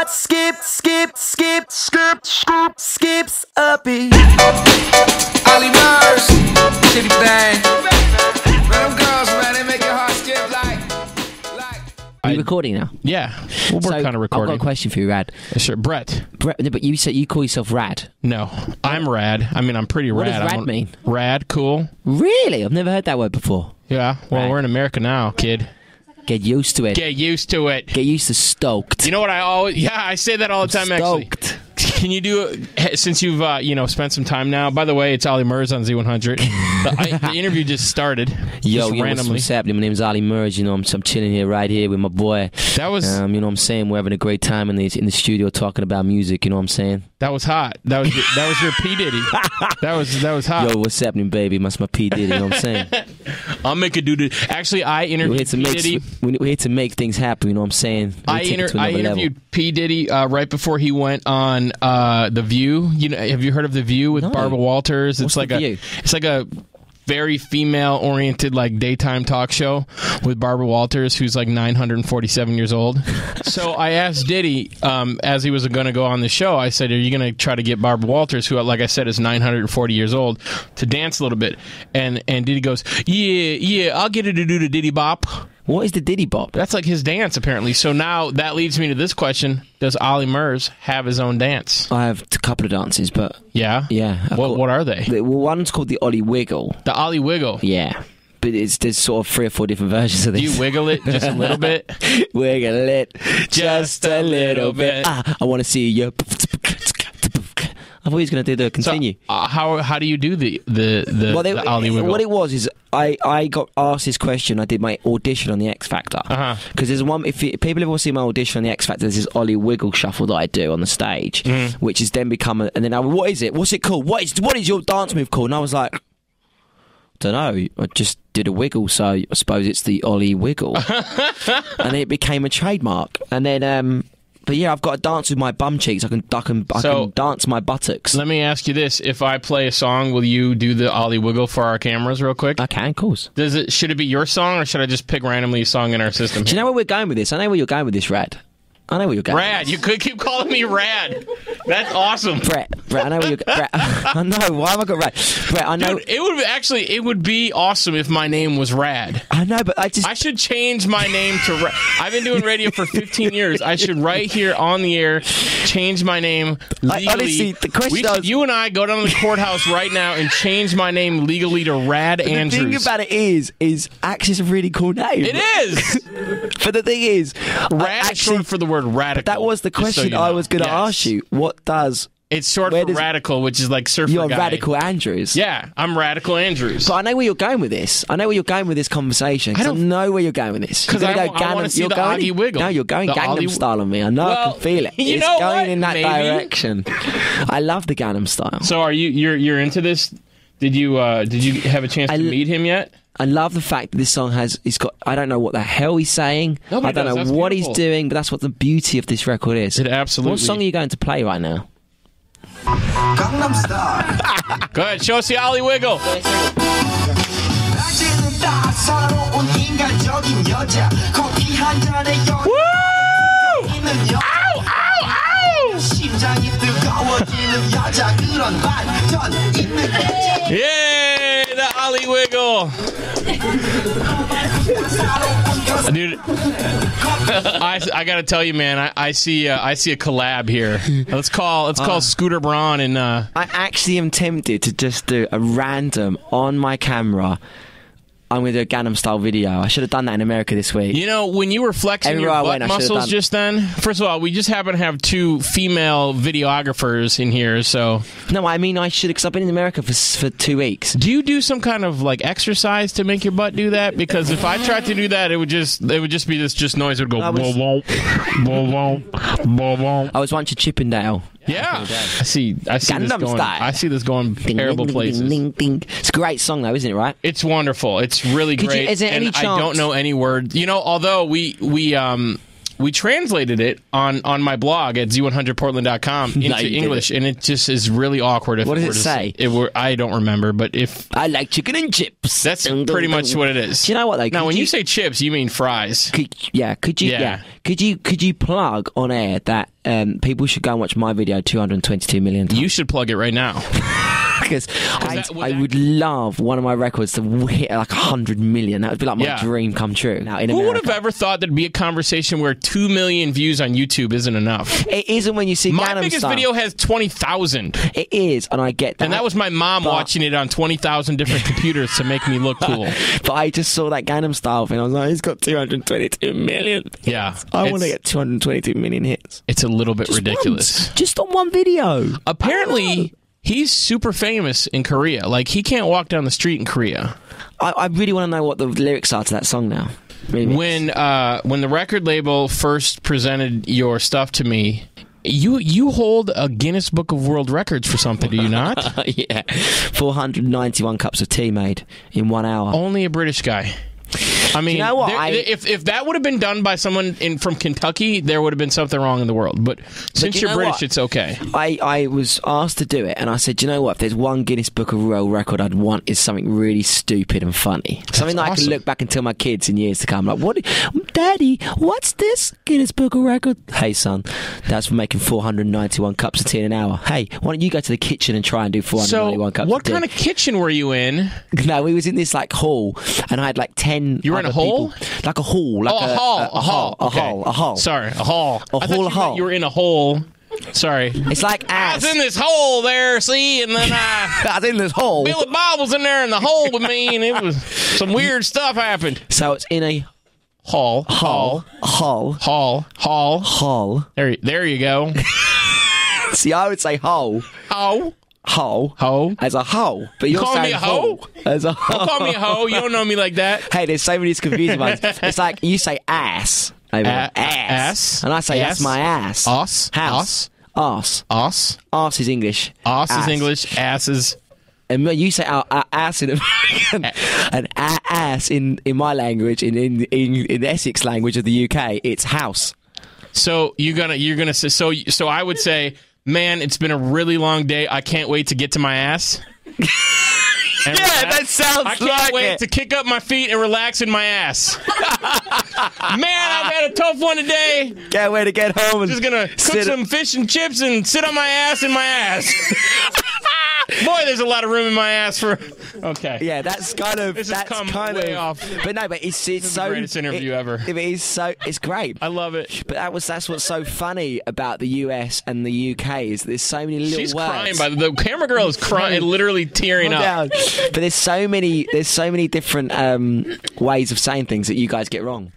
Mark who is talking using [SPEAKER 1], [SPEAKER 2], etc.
[SPEAKER 1] heart skips a beat.
[SPEAKER 2] Olly Murs, shitty thing. Man, them girls, man, they make your heart skip like.
[SPEAKER 3] Are you recording now?
[SPEAKER 4] Yeah, well, we're kind of recording.
[SPEAKER 3] I've got a question for you, Rad.
[SPEAKER 4] Sure, Brett.
[SPEAKER 3] No, but you said you call yourself Rad.
[SPEAKER 4] No, I'm rad. I mean, I'm pretty rad.
[SPEAKER 3] What does rad mean?
[SPEAKER 4] Rad, cool.
[SPEAKER 3] Really? I've never heard that word before.
[SPEAKER 4] Yeah, well,
[SPEAKER 3] Rad.
[SPEAKER 4] We're in America now, kid.
[SPEAKER 3] Get used to it.
[SPEAKER 4] Get used to it.
[SPEAKER 3] Get used to stoked.
[SPEAKER 4] You know what I always... Yeah, I say that all the time,
[SPEAKER 3] stoked.
[SPEAKER 4] actually. Can you do it, since you've, spent some time now? By the way, it's Olly Murs on Z100. The interview just started.
[SPEAKER 3] Yo,
[SPEAKER 4] randomly.
[SPEAKER 3] what's happening? My name's Olly Murs. You know, I'm chilling here right here with my boy.
[SPEAKER 4] That was...
[SPEAKER 3] you know what I'm saying? We're having a great time in the studio talking about music. You know what I'm saying?
[SPEAKER 4] That was hot. That was your P. Diddy. That was hot.
[SPEAKER 3] Yo, what's happening, baby? That's my P. Diddy. You know what I'm saying?
[SPEAKER 4] I'll make a dude. Actually, I interviewed P. Diddy.
[SPEAKER 3] We're here to make things happen. You know what I'm saying?
[SPEAKER 4] I interviewed P. Diddy right before he went on The View. You know, have you heard of The View with Barbara Walters?
[SPEAKER 3] It's like
[SPEAKER 4] a very female-oriented, like, daytime talk show with Barbara Walters, who's like 947 years old. So I asked Diddy, as he was going to go on the show, I said, "Are you going to try to get Barbara Walters, who, like I said, is 940 years old, to dance a little bit?" And Diddy goes, "Yeah, I'll get her to do the Diddy Bop."
[SPEAKER 3] What is the Diddy Bop?
[SPEAKER 4] That's like his dance, apparently. So now that leads me to this question. Does Olly Murs have his own dance?
[SPEAKER 3] I have a couple of dances, but...
[SPEAKER 4] Yeah?
[SPEAKER 3] Yeah.
[SPEAKER 4] What are they?
[SPEAKER 3] Well, one's called the Olly Wiggle.
[SPEAKER 4] The Olly Wiggle?
[SPEAKER 3] Yeah. But there's sort of 3 or 4 different versions of this.
[SPEAKER 4] Do you wiggle it just a little bit?
[SPEAKER 3] Wiggle it just a little bit. I want to see you... I thought he was going to do the continue.
[SPEAKER 4] So, how do you do the Olly Wiggle?
[SPEAKER 3] What it was is I got asked this question. I did my audition on the X Factor. Because there's one. If people ever see my audition on the X Factor, there's this Olly Wiggle shuffle that I do on the stage, which has then become and then what is it? What's it called? What is your dance move called? And I was like, don't know. I just did a wiggle, so I suppose it's the Olly Wiggle, and it became a trademark. And then. But yeah, I've got to dance with my bum cheeks. I can dance my buttocks.
[SPEAKER 4] Let me ask you this: if I play a song, will you do the Olly Wiggle for our cameras, real quick?
[SPEAKER 3] I can, of course.
[SPEAKER 4] Should it be your song, or should I just pick randomly a song in our system?
[SPEAKER 3] Do you know where we're going with this? I know where you're going with this, Rad. I know where you're going.
[SPEAKER 4] Rad, you could keep calling me Rad. That's awesome.
[SPEAKER 3] Brett, I know where you're going. I know. Why have I got Rad? Brett, I know.
[SPEAKER 4] Dude, it would be awesome if my name was Rad.
[SPEAKER 3] I know, but I
[SPEAKER 4] should change my name to Rad. I've been doing radio for 15 years. I should right here on the air change my name legally.
[SPEAKER 3] Honestly, the question
[SPEAKER 4] you and I go down to the courthouse right now and change my name legally to Rad Andrews.
[SPEAKER 3] The thing about it is actually it's a really cool name.
[SPEAKER 4] It is.
[SPEAKER 3] But the thing is,
[SPEAKER 4] Rad is short for the word radical.
[SPEAKER 3] That was the question I was going to ask you. What does...
[SPEAKER 4] It's short for radical, which is like surfer guy.
[SPEAKER 3] You're Radical Andrews.
[SPEAKER 4] Yeah, I'm Radical Andrews.
[SPEAKER 3] But I know where you're going with this. I know where you're going with this conversation. I know where you're going with this.
[SPEAKER 4] Because I want to see the Olly Wiggle.
[SPEAKER 3] No, you're going Gangnam Style on me. I know. I can feel it.
[SPEAKER 4] You
[SPEAKER 3] it's
[SPEAKER 4] know
[SPEAKER 3] going
[SPEAKER 4] what?
[SPEAKER 3] in that
[SPEAKER 4] Maybe.
[SPEAKER 3] direction. I love the Gangnam Style.
[SPEAKER 4] So are you're into this? Did you have a chance to meet him yet?
[SPEAKER 3] I love the fact that this song he's got, I don't know what the hell he's saying. I don't know what he's doing, but that's what the beauty of this record is.
[SPEAKER 4] It absolutely.
[SPEAKER 3] What song are you going to play right now?
[SPEAKER 2] Gangnam Style.
[SPEAKER 4] Go ahead, show us the Olly Wiggle. Woo! Ow, ow, ow! Yay, the Olly Wiggle. Dude, I gotta tell you, man, I see a collab here. Let's call Scooter Braun and.
[SPEAKER 3] I actually am tempted to just do a random on my camera. I'm going to do a Gangnam Style video. I should have done that in America this week.
[SPEAKER 4] You know, when you were flexing your butt muscles just then, first of all, we just happen to have 2 female videographers in here, so...
[SPEAKER 3] No, I mean, I should, because I've been in America for 2 weeks.
[SPEAKER 4] Do you do some kind of, like, exercise to make your butt do that? Because if I tried to do that, it would just be this noise that would go... I
[SPEAKER 3] was once a Chippendale.
[SPEAKER 4] Yeah, I see this going terrible places.
[SPEAKER 3] Ding, ding, ding. It's a great song, though, isn't it? Right?
[SPEAKER 4] It's wonderful. It's really great.
[SPEAKER 3] Is there any chance?
[SPEAKER 4] I don't know any word. You know, although we we translated it on my blog at z100portland.com into
[SPEAKER 3] No, you
[SPEAKER 4] English, and it just is really awkward.
[SPEAKER 3] What does it say?
[SPEAKER 4] I don't remember, but if
[SPEAKER 3] I like chicken and chips.
[SPEAKER 4] that's pretty much what it is.
[SPEAKER 3] Do you know what though?
[SPEAKER 4] Now, when you say chips, you mean fries.
[SPEAKER 3] Could you plug on air that people should go and watch my video 222 million times?
[SPEAKER 4] You should plug it right now.
[SPEAKER 3] Because I would love one of my records to hit like 100 million. That would be like my dream come true. Now, in
[SPEAKER 4] Who
[SPEAKER 3] America,
[SPEAKER 4] would have ever thought there'd be a conversation where 2 million views on YouTube isn't enough?
[SPEAKER 3] It isn't when you see
[SPEAKER 4] My
[SPEAKER 3] Gangnam
[SPEAKER 4] biggest
[SPEAKER 3] Style.
[SPEAKER 4] video has 20,000.
[SPEAKER 3] It is, and I get that.
[SPEAKER 4] And that was my mom watching it on 20,000 different computers to make me look cool.
[SPEAKER 3] But I just saw that Gangnam Style thing. I was like, he's got 222 million.
[SPEAKER 4] Yeah.
[SPEAKER 3] I want to get 222 million hits.
[SPEAKER 4] It's a little bit ridiculous.
[SPEAKER 3] Just on one video.
[SPEAKER 4] Apparently, he's super famous in Korea. Like, he can't walk down the street in Korea.
[SPEAKER 3] I really want to know what the lyrics are to that song now. Really.
[SPEAKER 4] When the record label first presented your stuff to me, you hold a Guinness Book of World Records for something, do you not?
[SPEAKER 3] Yeah. 491 cups of tea made in 1 hour.
[SPEAKER 4] Only a British guy. I mean,
[SPEAKER 3] you know what?
[SPEAKER 4] If that would have been done by someone from Kentucky, there would have been something wrong in the world. But since you're British, it's okay.
[SPEAKER 3] I was asked to do it, and I said, you know what? If there's one Guinness Book of World Record I'd want is something really stupid and funny. Something that I can look back and tell my kids in years to come. Like, what, Daddy, what's this Guinness Book of Record? Hey, son, that's for making 491 cups of tea in an hour. Hey, why don't you go to the kitchen and try and do 491 cups of tea?
[SPEAKER 4] What kind of kitchen were you in?
[SPEAKER 3] No, we was in this like hall, and I had like 10.
[SPEAKER 4] You were in a hole?
[SPEAKER 3] Like a hall. Like
[SPEAKER 4] a hall.
[SPEAKER 3] A hall.
[SPEAKER 4] Sorry, a hall.
[SPEAKER 3] A hall.
[SPEAKER 4] You were in a hole. Sorry.
[SPEAKER 3] It's like
[SPEAKER 4] I was in this hole there, see, and then
[SPEAKER 3] I was in this hole.
[SPEAKER 4] Billy Bob was in there in the hole with me, and it was some weird stuff happened.
[SPEAKER 3] So it's in a
[SPEAKER 4] hall. There you go.
[SPEAKER 3] See, I would say hole. Hole as a hoe, but you're
[SPEAKER 4] calling me a hoe?
[SPEAKER 3] As a hoe.
[SPEAKER 4] Don't call me a hoe. You don't know me like that.
[SPEAKER 3] Hey, there's so many confusing ones. It's like you say ass, ass, and I say that's my ass.
[SPEAKER 4] Ass,
[SPEAKER 3] house, ass,
[SPEAKER 4] ass.
[SPEAKER 3] Ass is English.
[SPEAKER 4] Ass is English. Ass is.
[SPEAKER 3] And you say ass in American, and ass in my language, in the Essex language of the UK, it's house.
[SPEAKER 4] So you're gonna say so I would say. Man, it's been a really long day. I can't wait to get to my ass.
[SPEAKER 3] Yeah, that sounds like it.
[SPEAKER 4] I can't wait to kick up my feet and relax in my ass. Man, I've had a tough one today.
[SPEAKER 3] Can't wait to get home. And
[SPEAKER 4] just gonna cook some fish and chips and sit on my ass in my ass. Boy, there's a lot of room in my ass for. Okay.
[SPEAKER 3] Yeah, that's kind of.
[SPEAKER 4] This
[SPEAKER 3] that's
[SPEAKER 4] has come
[SPEAKER 3] kind
[SPEAKER 4] way
[SPEAKER 3] of,
[SPEAKER 4] off.
[SPEAKER 3] But no, but it's
[SPEAKER 4] this is
[SPEAKER 3] so.
[SPEAKER 4] The greatest interview ever.
[SPEAKER 3] It is so. It's great.
[SPEAKER 4] I love it.
[SPEAKER 3] But that's what's so funny about the US and the UK is there's so many little
[SPEAKER 4] She's
[SPEAKER 3] words.
[SPEAKER 4] crying. By the camera girl is crying, literally tearing up.
[SPEAKER 3] But there's so many different ways of saying things that you guys get wrong.